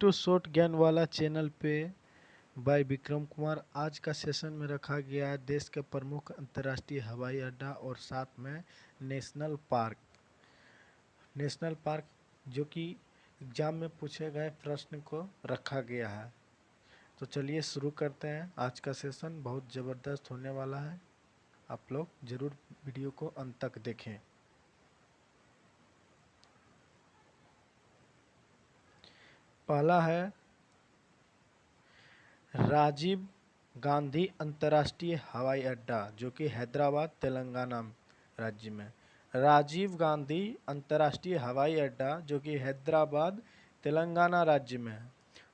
To short ज्ञान वाला channel पे बाय विक्रम कुमार। आज का सेशन में रखा गया है देश के प्रमुख अंतर्राष्ट्रीय हवाई अड्डा और साथ में नेशनल पार्क जो कि एग्जाम में पूछे गए प्रश्न को रखा गया है। तो चलिए शुरू करते हैं। आज का सेशन बहुत ज़बरदस्त होने वाला है, आप लोग ज़रूर वीडियो को अंत तक देखें। पहला है राजीव गांधी अंतर्राष्ट्रीय हवाई अड्डा जो कि हैदराबाद तेलंगाना राज्य में। राजीव गांधी अंतर्राष्ट्रीय हवाई अड्डा जो कि हैदराबाद तेलंगाना राज्य में है।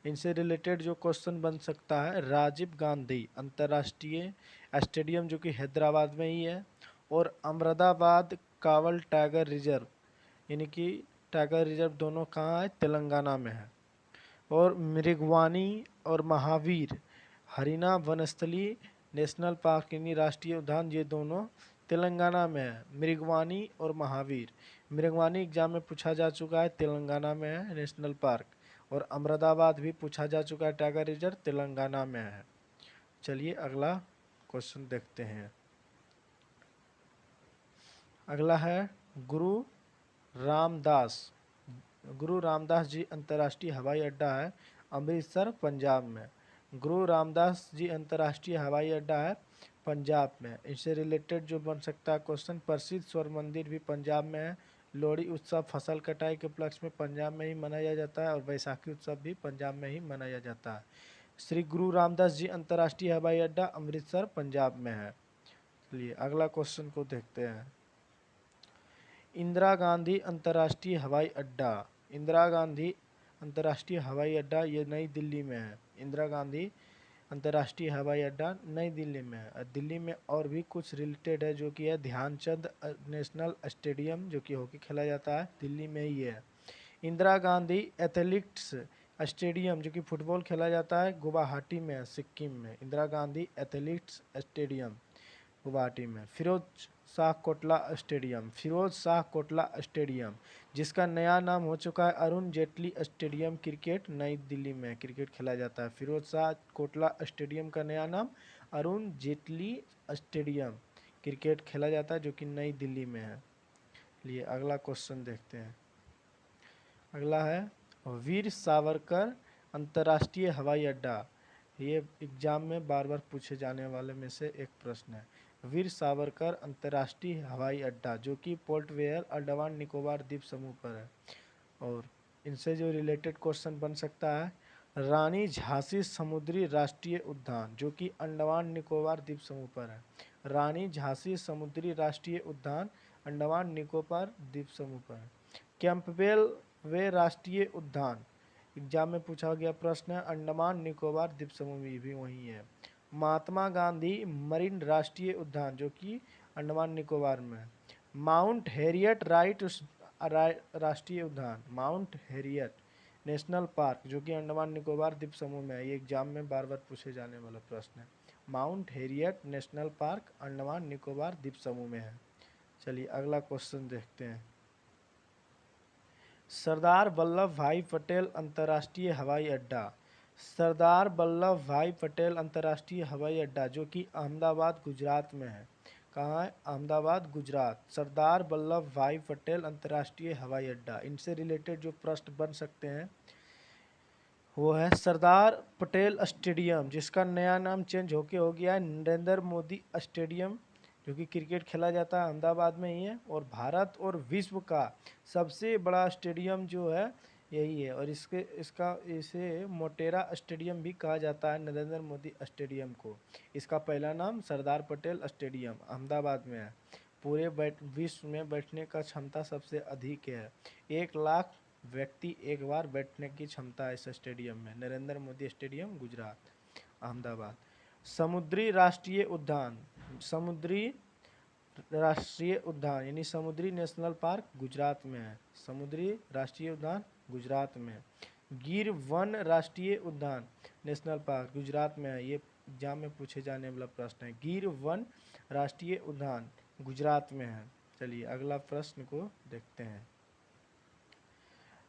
इनसे रिलेटेड जो क्वेश्चन बन सकता है, राजीव गांधी अंतर्राष्ट्रीय स्टेडियम जो कि हैदराबाद में ही है, और अमरदाबाद कावल टाइगर रिजर्व यानी कि टाइगर रिजर्व दोनों कहाँ है? तेलंगाना में है। और मृगवानी और महावीर हरिना वनस्थली नेशनल पार्क यानी राष्ट्रीय उद्यान, ये दोनों तेलंगाना में है। मृगवानी और महावीर, मृगवानी एग्जाम में पूछा जा चुका है, तेलंगाना में है नेशनल पार्क, और अमरदाबाद भी पूछा जा चुका है टाइगर रिजर्व, तेलंगाना में है। चलिए अगला क्वेश्चन देखते हैं। अगला है गुरु रामदास जी अंतर्राष्ट्रीय हवाई अड्डा है अमृतसर पंजाब में। गुरु रामदास जी अंतर्राष्ट्रीय हवाई अड्डा है पंजाब में। इससे रिलेटेड जो बन सकता है क्वेश्चन, प्रसिद्ध स्वर्ण मंदिर भी पंजाब में है। लोहड़ी उत्सव फसल कटाई के उपलक्ष्य में पंजाब में ही मनाया जाता है, और बैसाखी उत्सव भी पंजाब में ही मनाया जाता है। श्री गुरु रामदास जी अंतर्राष्ट्रीय हवाई अड्डा अमृतसर पंजाब में है। चलिए अगला क्वेश्चन को देखते हैं। इंदिरा गांधी अंतर्राष्ट्रीय हवाई अड्डा, इंदिरा गांधी अंतर्राष्ट्रीय हवाई अड्डा ये नई दिल्ली में है। इंदिरा गांधी अंतर्राष्ट्रीय हवाई अड्डा नई दिल्ली में है। दिल्ली में और भी कुछ रिलेटेड है जो कि है ध्यानचंद नेशनल स्टेडियम जो कि हॉकी खेला जाता है, दिल्ली में ही है। इंदिरा गांधी एथलेटिक्स स्टेडियम जो कि फुटबॉल खेला जाता है, गुवाहाटी में है, सिक्किम में। इंदिरा गांधी एथलेटिक्स स्टेडियम गुवाहाटी में। फिरोज शाह कोटला स्टेडियम जिसका नया नाम हो चुका है अरुण जेटली स्टेडियम क्रिकेट, नई दिल्ली में क्रिकेट खेला जाता है। फिरोज शाह कोटला स्टेडियम का नया नाम अरुण जेटली स्टेडियम क्रिकेट खेला जाता है जो कि नई दिल्ली में है। लिए अगला क्वेश्चन देखते हैं। अगला है वीर सावरकर अंतर्राष्ट्रीय हवाई अड्डा। ये एग्जाम में बार बार पूछे जाने वाले में से एक प्रश्न है। वीर सावरकर अंतर्राष्ट्रीय हवाई अड्डा जो कि पोर्ट वेयर अंडमान निकोबार द्वीप समूह पर है। और इनसे जो रिलेटेड क्वेश्चन बन सकता है, रानी झांसी समुद्री राष्ट्रीय उद्यान जो कि अंडमान निकोबार द्वीप समूह पर है। रानी झांसी समुद्री राष्ट्रीय उद्यान अंडमान निकोबार द्वीप समूह पर है। कैंपबेल वे राष्ट्रीय उद्यान एग्जाम में पूछा गया प्रश्न है, अंडमान निकोबार द्वीप समूह में भी वही है। महात्मा गांधी मरीन राष्ट्रीय उद्यान जो कि अंडमान निकोबार में है। माउंट हैरियट राष्ट्रीय उद्यान, माउंट हैरियट नेशनल पार्क जो कि अंडमान निकोबार द्वीप समूह में है। ये एग्जाम में बार बार पूछे जाने वाला प्रश्न है। Mount Harriet national park Andaman Nicobar द्वीप समूह में है। चलिए अगला क्वेश्चन देखते हैं। सरदार वल्लभ भाई पटेल अंतर्राष्ट्रीय हवाई अड्डा, सरदार वल्लभ भाई पटेल अंतर्राष्ट्रीय हवाई अड्डा जो कि अहमदाबाद गुजरात में है। कहाँ है? अहमदाबाद गुजरात। सरदार वल्लभ भाई पटेल अंतर्राष्ट्रीय हवाई अड्डा। इनसे रिलेटेड जो प्रश्न बन सकते हैं वो है सरदार पटेल स्टेडियम जिसका नया नाम चेंज होके हो गया है नरेंद्र मोदी स्टेडियम जो कि क्रिकेट खेला जाता है अहमदाबाद में ही है। और भारत और विश्व का सबसे बड़ा स्टेडियम जो है यही है, और इसे मोटेरा स्टेडियम भी कहा जाता है, नरेंद्र मोदी स्टेडियम को। इसका पहला नाम सरदार पटेल स्टेडियम अहमदाबाद में है। पूरे विश्व में बैठने का क्षमता सबसे अधिक है। 1 लाख व्यक्ति एक बार बैठने की क्षमता है इस स्टेडियम में। नरेंद्र मोदी स्टेडियम गुजरात, अहमदाबाद। समुद्री राष्ट्रीय उद्यान, समुद्री राष्ट्रीय उद्यान यानी समुद्री नेशनल पार्क गुजरात में है। समुद्री राष्ट्रीय उद्यान गुजरात में। गिर वन राष्ट्रीय उद्यान नेशनल पार्क गुजरात में है। ये एग्जाम में पूछे जाने वाला प्रश्न है। गिर वन राष्ट्रीय उद्यान गुजरात में है। चलिए अगला प्रश्न को देखते हैं।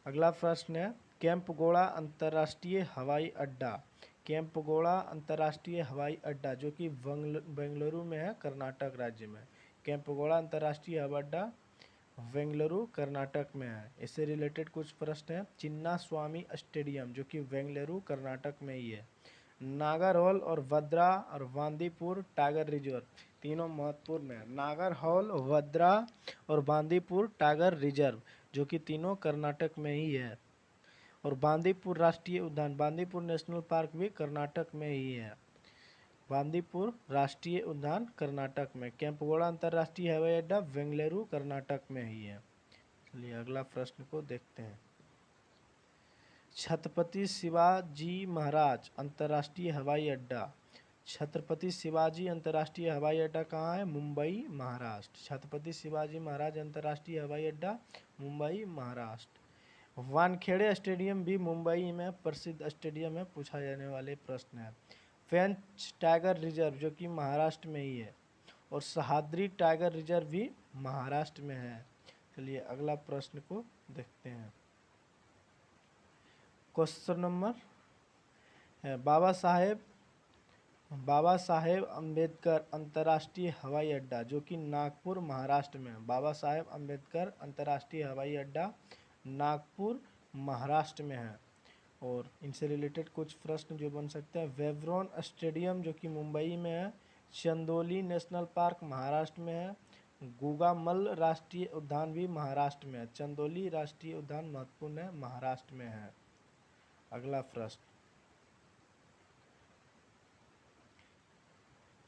अगला प्रश्न है, कैंपगोड़ा अंतर्राष्ट्रीय हवाई अड्डा, कैंपगोड़ा अंतर्राष्ट्रीय हवाई अड्डा जो कि बेंगलुरु में है, कर्नाटक राज्य में। कैंपगोड़ा अंतर्राष्ट्रीय हवाई अड्डा बेंगलुरु कर्नाटक में है। इससे रिलेटेड कुछ प्रश्न है। चिन्ना स्वामी स्टेडियम जो कि बेंगलुरु कर्नाटक में ही है। नागरहोल और वद्रा और बांदीपुर टाइगर रिजर्व तीनों महत्वपूर्ण है। नागरहोल, वद्रा और बांदीपुर टाइगर रिजर्व जो कि तीनों कर्नाटक में ही है। और बांदीपुर राष्ट्रीय उद्यान, बांदीपुर नेशनल पार्क भी कर्नाटक में ही है। बांदीपुर राष्ट्रीय उद्यान कर्नाटक में। कैंपगोड़ा अंतर्राष्ट्रीय हवाई अड्डा बेंगलुरु कर्नाटक में ही है। चलिए अगला प्रश्न को देखते हैं। छत्रपति शिवाजी महाराज अंतर्राष्ट्रीय हवाई अड्डा, छत्रपति शिवाजी अंतर्राष्ट्रीय हवाई अड्डा कहाँ है? मुंबई, महाराष्ट्र। छत्रपति शिवाजी महाराज अंतर्राष्ट्रीय हवाई अड्डा मुंबई, महाराष्ट्र। वानखेड़े स्टेडियम भी मुंबई में प्रसिद्ध स्टेडियम है, पूछा जाने वाले प्रश्न है। पेंच टाइगर रिजर्व जो कि महाराष्ट्र में ही है। और सह्याद्री टाइगर रिजर्व भी महाराष्ट्र में है। चलिए अगला प्रश्न को देखते हैं। क्वेश्चन नंबर है बाबा साहेब अम्बेडकर अंतर्राष्ट्रीय हवाई अड्डा जो कि नागपुर, महाराष्ट्र में है। बाबा साहेब अम्बेडकर अंतर्राष्ट्रीय हवाई अड्डा नागपुर, महाराष्ट्र में है। और इनसे रिलेटेड कुछ प्रश्न जो बन सकते हैं। वेव्रोन स्टेडियम जो कि मुंबई में है। चंदोली नेशनल पार्क महाराष्ट्र में है। गुगामल राष्ट्रीय उद्यान भी महाराष्ट्र में है। चंदोली राष्ट्रीय उद्यान महत्वपूर्ण है, महाराष्ट्र में है। अगला प्रश्न,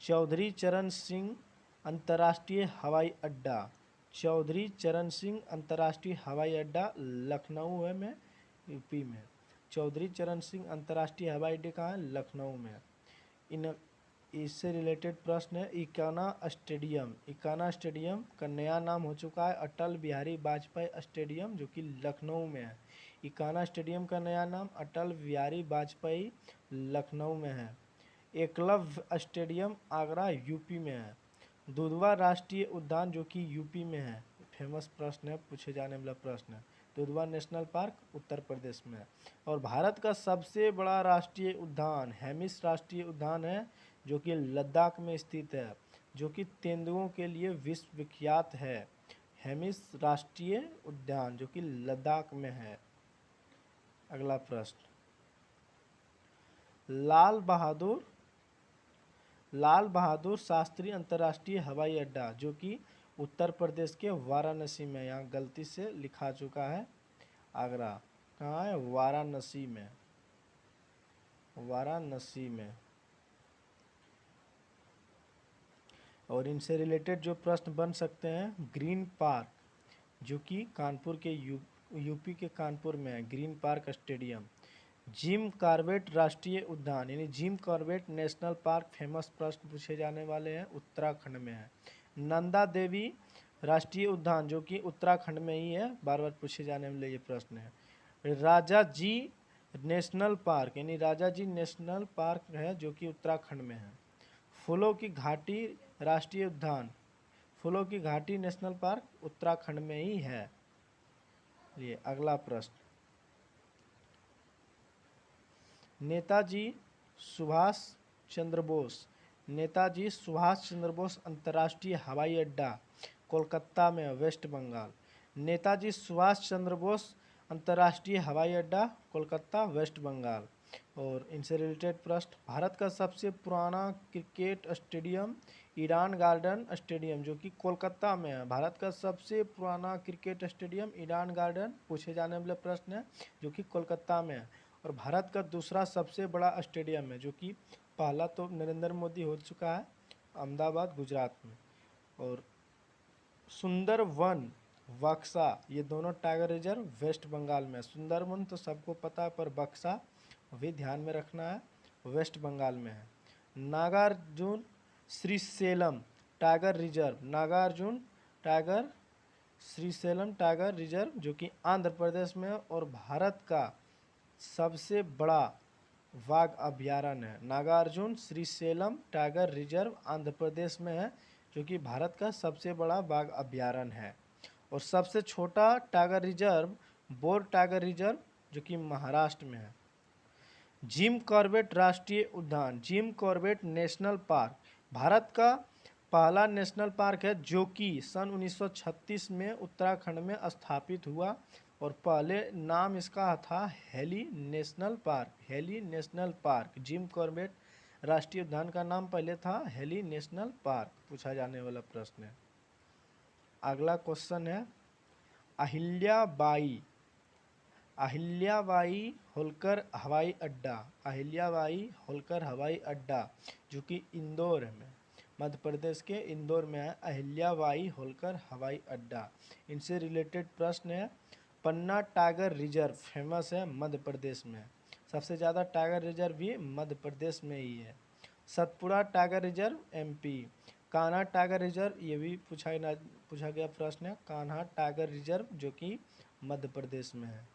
चौधरी चरण सिंह अंतर्राष्ट्रीय हवाई अड्डा, चौधरी चरण सिंह अंतर्राष्ट्रीय हवाई अड्डा लखनऊ है में, यूपी में। चौधरी चरण सिंह अंतर्राष्ट्रीय हवाई अड्डा कहाँ है? लखनऊ में। इससे रिलेटेड प्रश्न है। इकाना स्टेडियम, इकाना स्टेडियम का नया नाम हो चुका है अटल बिहारी वाजपेयी स्टेडियम जो कि लखनऊ में है। इकाना स्टेडियम का नया नाम अटल बिहारी वाजपेयी लखनऊ में है। एकलव्य स्टेडियम आगरा, यूपी में है। दुधवा राष्ट्रीय उद्यान जो कि यूपी में है, फेमस प्रश्न है, पूछे जाने वाला प्रश्न है। दुधवा नेशनल पार्क उत्तर प्रदेश में है। और भारत का सबसे बड़ा राष्ट्रीय उद्यान हेमिस राष्ट्रीय उद्यान है जो कि लद्दाख में स्थित है, जो कि तेंदुओं के लिए विश्व विख्यात है। हेमिस राष्ट्रीय उद्यान जो कि लद्दाख में है। अगला प्रश्न, लाल बहादुर शास्त्री अंतर्राष्ट्रीय हवाई अड्डा जो कि उत्तर प्रदेश के वाराणसी में, यहाँ गलती से लिखा चुका है आगरा, कहाँ है? वाराणसी में, वाराणसी में। और इनसे रिलेटेड जो प्रश्न बन सकते हैं, ग्रीन पार्क जो कि कानपुर के यूपी के कानपुर में है, green park stadium. Jim Corbett राष्ट्रीय उद्यान यानी Jim Corbett national park, famous प्रश्न पूछे जाने वाले हैं, उत्तराखंड में है। नंदा देवी राष्ट्रीय उद्यान जो कि उत्तराखंड में ही है, बार बार पूछे जाने वाले ये प्रश्न है। राजा जी नेशनल पार्क यानी राजा जी नेशनल पार्क है जो कि उत्तराखंड में है। फूलों की घाटी राष्ट्रीय उद्यान, फूलों की घाटी नेशनल पार्क उत्तराखंड में ही है। ये अगला प्रश्न, नेताजी सुभाष चंद्र बोस, नेताजी सुभाष चंद्र बोस अंतर्राष्ट्रीय हवाई अड्डा कोलकाता में, वेस्ट बंगाल। नेताजी सुभाष चंद्र बोस अंतर्राष्ट्रीय हवाई अड्डा कोलकाता, वेस्ट बंगाल। और इनसे रिलेटेड प्रश्न, भारत का सबसे पुराना cricket stadium Eden garden stadium जो कि कोलकाता में है। भारत का सबसे पुराना क्रिकेट स्टेडियम ईडन गार्डन पूछे जाने वाले प्रश्न है जो कि कोलकाता में है। और भारत का दूसरा सबसे बड़ा स्टेडियम है जो कि पहला तो नरेंद्र मोदी हो चुका है, अहमदाबाद, गुजरात में। और सुंदरवन, बक्सा, ये दोनों टाइगर रिजर्व वेस्ट बंगाल में। सुंदरवन तो सबको पता है, पर बक्सा भी ध्यान में रखना है, वेस्ट बंगाल में है। Nagarjuna Srisailam tiger reserve, Nagarjuna tiger Srisailam tiger reserve जो कि आंध्र प्रदेश में है। और भारत का सबसे बड़ा बाघ अभयारण्य है नागार्जुन श्रीशैलम टाइगर रिजर्व, आंध्र प्रदेश में है, जो कि भारत का सबसे बड़ा बाघ अभयारण्य है। और सबसे छोटा tiger reserve bore tiger reserve जो कि महाराष्ट्र में है। जिम कॉर्बेट राष्ट्रीय उद्यान, Jim Corbett national park Bharat का पहला नेशनल पार्क है जो कि सन 1936 में उत्तराखंड में स्थापित हुआ और पहले नाम इसका था heli national park. Heli national park, Jim Corbett राष्ट्रीय उद्यान का नाम पहले था हेली नेशनल पार्क। पूछा जाने वाला प्रश्न है। अगला क्वेश्चन है अहिल्याबाई अहिल्याबाई होलकर हवाई अड्डा, अहिल्याबाई होलकर हवाई अड्डा जो कि इंदौर में, मध्य प्रदेश के इंदौर में है अहिल्याबाई होलकर हवाई अड्डा। इनसे रिलेटेड प्रश्न है पन्ना टाइगर रिजर्व फेमस है मध्य प्रदेश में, सबसे ज़्यादा टाइगर रिजर्व भी मध्य प्रदेश में ही है। Satpura tiger reserve MP, Kanha tiger reserve ये भी पूछा गया प्रश्न है, कान्हा टाइगर रिजर्व जो कि मध्य प्रदेश में है।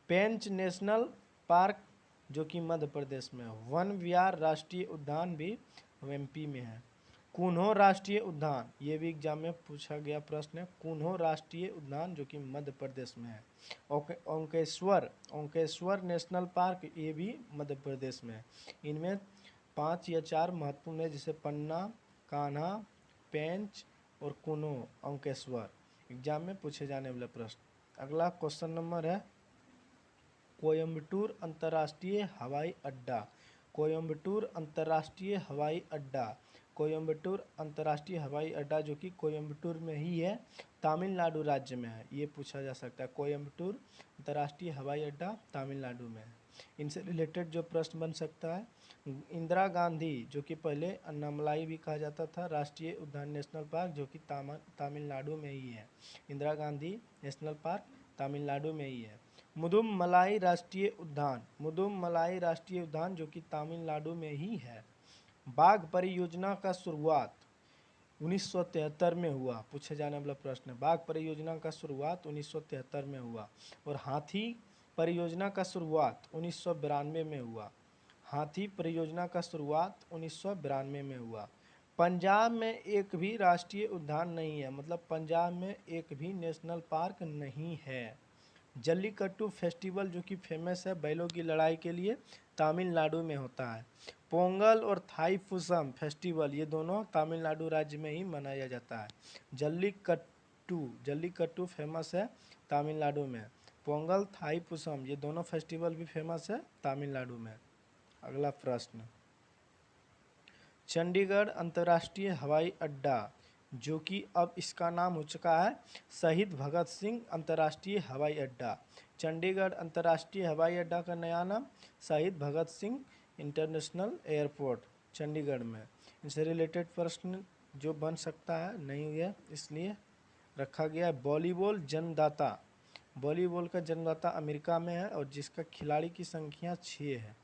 पेंच नेशनल पार्क जो कि मध्य प्रदेश में है। वन विहार राष्ट्रीय उद्यान भी एमपी में है। कुन्हो राष्ट्रीय उद्यान ये भी एग्जाम में पूछा गया प्रश्न है, कुन्हो राष्ट्रीय उद्यान जो कि मध्य प्रदेश में है। ओंकेश्वर नेशनल पार्क ये भी मध्य प्रदेश में है। इनमें 5 या 4 महत्वपूर्ण है, जैसे पन्ना, कान्हा, पेंच और कुन्हो ओंकेश्वर, एग्जाम में पूछे जाने वाला प्रश्न। अगला क्वेश्चन नंबर है कोयम्बटूर अंतर्राष्ट्रीय हवाई अड्डा, कोयम्बटूर अंतर्राष्ट्रीय हवाई अड्डा, कोयम्बटूर अंतर्राष्ट्रीय हवाई अड्डा जो कि कोयम्बटूर में ही है, तमिलनाडु राज्य में है। ये पूछा जा सकता है, कोयम्बटूर अंतर्राष्ट्रीय हवाई अड्डा तमिलनाडु में है। इनसे रिलेटेड जो प्रश्न बन सकता है, इंदिरा गांधी जो कि पहले अन्नामलाई भी कहा जाता था राष्ट्रीय उद्यान नेशनल पार्क जो कि तमिलनाडु में ही है। इंदिरा गांधी नेशनल पार्क तमिलनाडु में ही है। मुदुमलाई राष्ट्रीय उद्यान, मुदुमलाई राष्ट्रीय उद्यान जो कि तमिलनाडु में ही है। बाघ परियोजना का शुरुआत 1973 में हुआ, पूछे जाने वाला प्रश्न है। बाघ परियोजना का शुरुआत 1973 में हुआ और हाथी परियोजना का शुरुआत 1992 में हुआ। हाथी परियोजना का शुरुआत 1992 में हुआ। पंजाब में एक भी राष्ट्रीय उद्यान नहीं है, मतलब पंजाब में एक भी नेशनल पार्क नहीं है। जल्लीकट्टू फेस्टिवल जो कि फेमस है बैलों की लड़ाई के लिए, तमिलनाडु में होता है। पोंगल और थाईपुसम फेस्टिवल ये दोनों तमिलनाडु राज्य में ही मनाया जाता है। जल्लीकट्टू फेमस है तमिलनाडु में। पोंगल, थाईपुसम ये दोनों फेस्टिवल भी फेमस है तमिलनाडु में। अगला प्रश्न, चंडीगढ़ अंतर्राष्ट्रीय हवाई अड्डा जो कि अब इसका नाम हो चुका है शहीद भगत सिंह अंतर्राष्ट्रीय हवाई अड्डा। चंडीगढ़ अंतर्राष्ट्रीय हवाई अड्डा का नया नाम शहीद भगत सिंह इंटरनेशनल एयरपोर्ट चंडीगढ़ में। इनसे रिलेटेड प्रश्न जो बन सकता है नहीं है इसलिए रखा गया है। वॉलीबॉल जन्मदाता, वॉलीबॉल का जन्मदाता अमेरिका में है और जिसका खिलाड़ी की संख्या 6 है।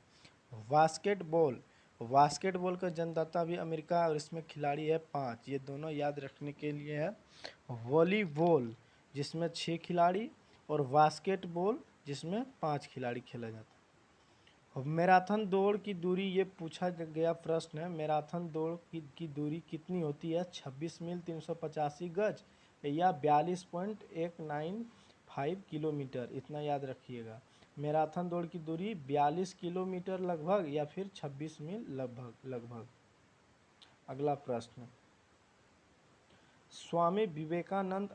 बास्केटबॉल, बास्केटबॉल का जन्मदाता भी अमेरिका है और इसमें खिलाड़ी है 5, ये दोनों याद रखने के लिए है। वॉलीबॉल जिसमें 6 खिलाड़ी और बास्केटबॉल जिसमें 5 खिलाड़ी खेला जाता है। और मैराथन दौड़ की दूरी ये पूछा गया प्रश्न है, मैराथन दौड़ की दूरी कितनी होती है? 26 मील 385 गज या 42.195 किलोमीटर, इतना याद रखिएगा। मैराथन दौड़ की दूरी 42 किलोमीटर लगभग या फिर 26 मील लगभग। अगला प्रश्न, स्वामी विवेकानंद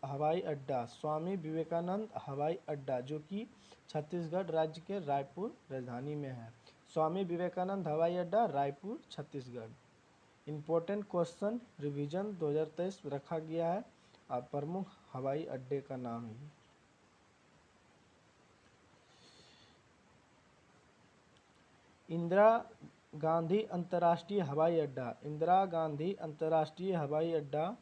हवाई अड्डा, स्वामी विवेकानंद हवाई अड्डा जो कि छत्तीसगढ़ राज्य के रायपुर राजधानी में है। स्वामी विवेकानंद हवाई अड्डा Raipur Chhattisgarh. Important question revision 2023 रखा गया है प्रमुख हवाई अड्डे का नाम ही। इंदिरा गांधी अंतर्राष्ट्रीय हवाई अड्डा, इंदिरा गांधी अंतर्राष्ट्रीय हवाई अड्डा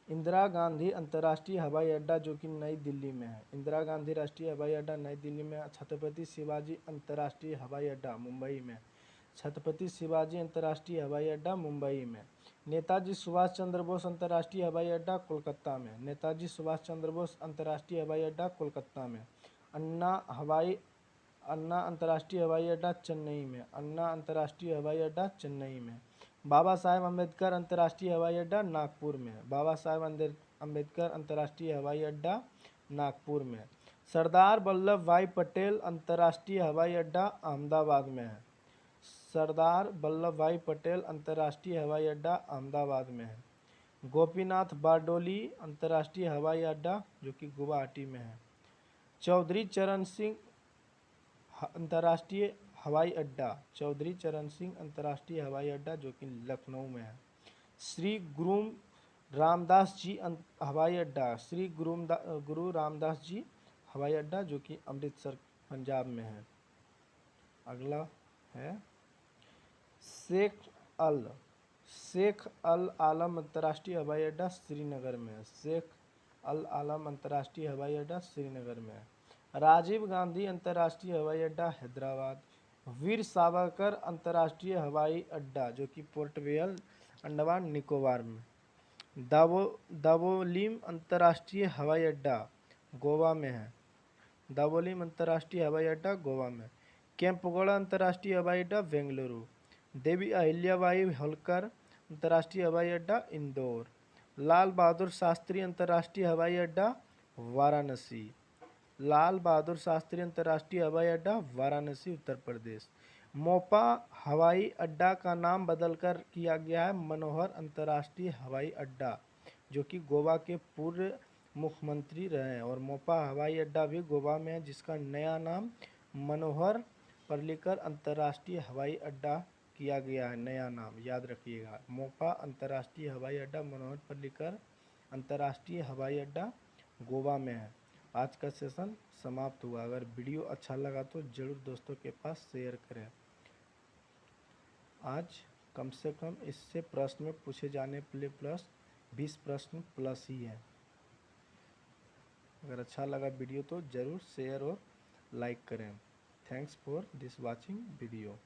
इंदिरा गांधी अंतर्राष्ट्रीय हवाई अड्डा जो कि नई दिल्ली में है। इंदिरा गांधी राष्ट्रीय हवाई अड्डा नई दिल्ली में। छत्रपति शिवाजी अंतर्राष्ट्रीय हवाई अड्डा मुंबई में, छत्रपति शिवाजी अंतर्राष्ट्रीय हवाई अड्डा मुंबई में। नेताजी सुभाष चंद्र बोस अंतर्राष्ट्रीय हवाई अड्डा कोलकाता में, नेताजी सुभाष चंद्र बोस अंतर्राष्ट्रीय हवाई अड्डा कोलकाता में। अन्ना अंतर्राष्ट्रीय हवाई अड्डा चेन्नई में। अन्ना अंतर्राष्ट्रीय हवाई अड्डा चेन्नई में। बाबा साहेब अम्बेडकर अंतर्राष्ट्रीय हवाई अड्डा नागपुर में। बाबा साहेब अम्बेडकर अंतर्राष्ट्रीय हवाई अड्डा नागपुर में। सरदार वल्लभ भाई पटेल अंतर्राष्ट्रीय हवाई अड्डा अहमदाबाद में है। सरदार वल्लभ भाई पटेल अंतर्राष्ट्रीय हवाई अड्डा अहमदाबाद में है। गोपीनाथ बारडोली अंतर्राष्ट्रीय हवाई अड्डा जो कि गुवाहाटी में है। चौधरी चरण सिंह अंतर्राष्ट्रीय हवाई अड्डा, चौधरी चरण सिंह अंतर्राष्ट्रीय हवाई अड्डा जो कि लखनऊ में है। श्री गुरु रामदास जी हवाई अड्डा, श्री गुरु रामदास जी हवाई अड्डा जो कि अमृतसर पंजाब में है। अगला है शेख अल आलम अंतर्राष्ट्रीय हवाई अड्डा श्रीनगर में है। शेख अल आलम अंतर्राष्ट्रीय हवाई अड्डा श्रीनगर में है। राजीव गांधी अंतर्राष्ट्रीय हवाई अड्डा हैदराबाद। वीर सावरकर अंतर्राष्ट्रीय हवाई अड्डा जो कि पोर्ट ब्लेयर अंडमान निकोबार में। दावोलिम अंतर्राष्ट्रीय हवाई अड्डा गोवा में है। दावोलिम अंतर्राष्ट्रीय हवाई अड्डा गोवा में। केम्पगौड़ा अंतर्राष्ट्रीय हवाई अड्डा बेंगलुरु। देवी अहिल्याबाई होलकर अंतर्राष्ट्रीय हवाई अड्डा इंदौर। लाल बहादुर शास्त्री अंतर्राष्ट्रीय हवाई अड्डा वाराणसी। लाल बहादुर शास्त्री अंतर्राष्ट्रीय हवाई अड्डा वाराणसी उत्तर प्रदेश। मोपा हवाई अड्डा का नाम बदलकर किया गया है मनोहर अंतर्राष्ट्रीय हवाई अड्डा जो कि गोवा के पूर्व मुख्यमंत्री रहे हैं। और मोपा हवाई अड्डा भी गोवा में है जिसका नया नाम मनोहर पर्रिकर अंतर्राष्ट्रीय हवाई अड्डा किया गया है। नया नाम याद रखिएगा, मोपा अंतर्राष्ट्रीय हवाई अड्डा मनोहर पर्रिकर अंतर्राष्ट्रीय हवाई अड्डा गोवा में है। आज का सेशन समाप्त हुआ। अगर वीडियो अच्छा लगा तो ज़रूर दोस्तों के पास शेयर करें। आज कम से कम इससे प्रश्न में पूछे जाने वाले प्लस 20 प्रश्न प्लस ही है। अगर अच्छा लगा वीडियो तो ज़रूर शेयर और लाइक करें। Thanks for this watching video.